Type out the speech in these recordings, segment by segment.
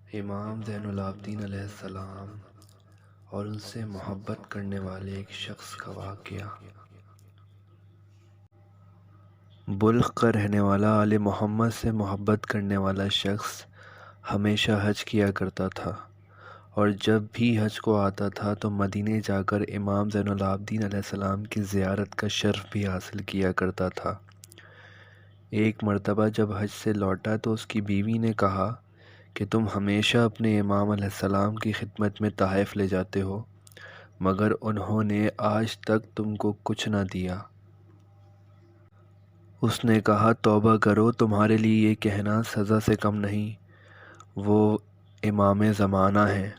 امام زین العابدین علیہ السلام اور ان سے محبت کرنے والے ایک شخص کا واقعہ۔ بلخ کا رہنے والا آل محمد سے محبت کرنے والا شخص ہمیشہ حج کیا کرتا تھا، اور جب بھی حج کو آتا تھا تو مدینے جا کر امام زین العابدین علیہ السلام کی زیارت کا شرف بھی حاصل کیا کرتا تھا۔ ایک مرتبہ جب حج سے لوٹا تو اس کی بیوی نے کہا کہ تم ہمیشہ اپنے امام علیہ السلام کی خدمت میں تحائف لے جاتے ہو، مگر انہوں نے آج تک تم کو کچھ نہ دیا۔ اس نے کہا توبہ کرو، تمہارے لیے یہ کہنا سزا سے کم نہیں۔ وہ امام زمانہ ہیں،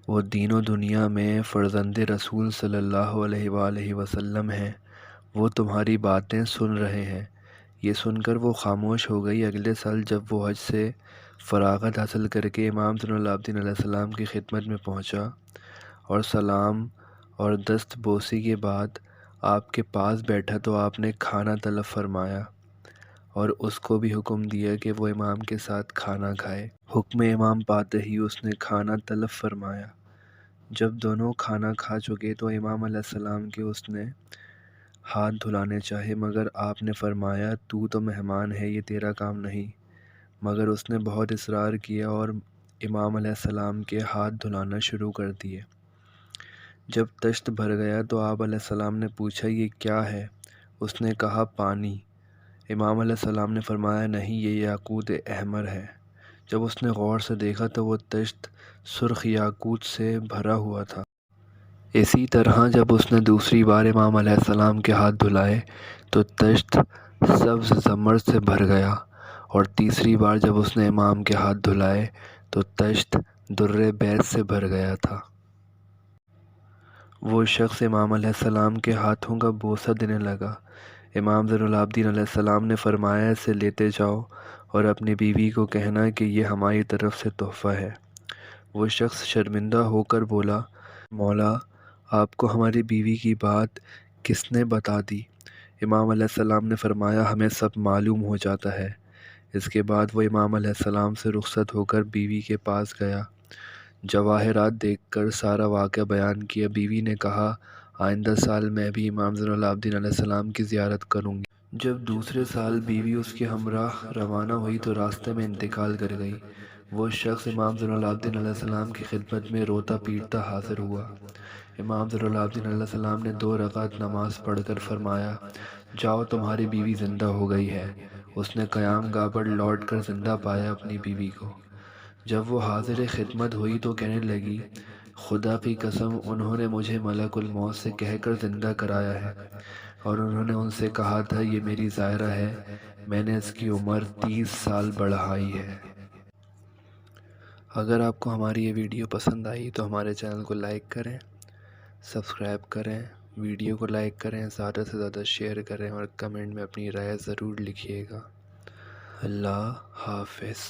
وہ دین و دنیا میں فرزند رسول صلی اللہ علیہ وآلہ وسلم ہیں، وہ تمہاری باتیں سن رہے ہیں۔ یہ سن کر وہ خاموش ہو گئی۔ اگلے سال جب وہ حج سے فراغت حاصل کر کے امام زین العابدین علیہ السلام کی خدمت میں پہنچا اور سلام اور دست بوسی کے بعد آپ کے پاس بیٹھا تو آپ نے کھانا طلب فرمایا اور اس کو بھی حکم دیا کہ وہ امام کے ساتھ کھانا کھائے۔ حکم امام پاتے ہی اس نے کھانا طلب فرمایا۔ جب دونوں کھانا کھا چکے تو امام علیہ السلام کے اس نے ہاتھ دھلانے چاہے، مگر آپ نے فرمایا تو مہمان ہے، یہ تیرا کام نہیں۔ مگر اس نے بہت اصرار کیا اور امام علیہ السلام کے ہاتھ دھلانا شروع کر دیے۔ جب طشت بھر گیا تو آپ علیہ السلام نے پوچھا یہ کیا ہے؟ اس نے کہا پانی۔ امام علیہ السلام نے فرمایا نہیں، یہ یاقوت احمر ہے۔ جب اس نے غور سے دیکھا تو وہ طشت سرخ یاقوت سے بھرا ہوا تھا۔ اسی طرح جب اس نے دوسری بار امام علیہ السلام کے ہاتھ دھلائے تو طشت سبز زمرد سے بھر گیا، اور تیسری بار جب اس نے امام کے ہاتھ دھلائے تو طشت در بیض سے بھر گیا تھا۔ وہ شخص امام علیہ السلام کے ہاتھوں کا بوسہ دینے لگا۔ امام زین العابدین علیہ السلام نے فرمایا اسے لیتے جاؤ اور اپنی بیوی کو کہنا کہ یہ ہماری طرف سے تحفہ ہے۔ وہ شخص شرمندہ ہو کر بولا مولا، آپ کو ہماری بیوی کی بات کس نے بتا دی؟ امام علیہ السلام نے فرمایا ہمیں سب معلوم ہو جاتا ہے۔ اس کے بعد وہ امام علیہ السلام سے رخصت ہو کر بیوی کے پاس گیا، جواہرات دیکھ کر سارا واقعہ بیان کیا۔ بیوی نے کہا آئندہ سال میں بھی امام زین العابدین علیہ السلام کی زیارت کروں گی۔ جب دوسرے سال بیوی اس کے ہمراہ روانہ ہوئی تو راستے میں انتقال کر گئی۔ وہ شخص امام زین العابدین علیہ السلام کی خدمت میں روتا پیٹتا حاضر ہوا۔ امام زین العابدین علیہ السلام نے 2 رکعت نماز پڑھ کر فرمایا جاؤ تمہاری بیوی زندہ ہو گئی ہے۔ اس نے قیام گاہ پر لوٹ کر زندہ پایا اپنی بیوی کو۔ جب وہ حاضر خدمت ہوئی تو کہنے لگی خدا کی قسم انہوں نے مجھے ملک الموت سے کہہ کر زندہ کرایا ہے، اور انہوں نے ان سے کہا تھا یہ میری زائرہ ہے، میں نے اس کی عمر 30 سال بڑھائی ہے۔ اگر آپ کو ہماری یہ ویڈیو پسند آئی تو ہمارے چینل کو لائک کریں، سبسکرائب کریں، ویڈیو کو لائک کریں، زیادہ سے زیادہ شیئر کریں اور کمنٹ میں اپنی رائے ضرور لکھیے گا۔ اللہ حافظ۔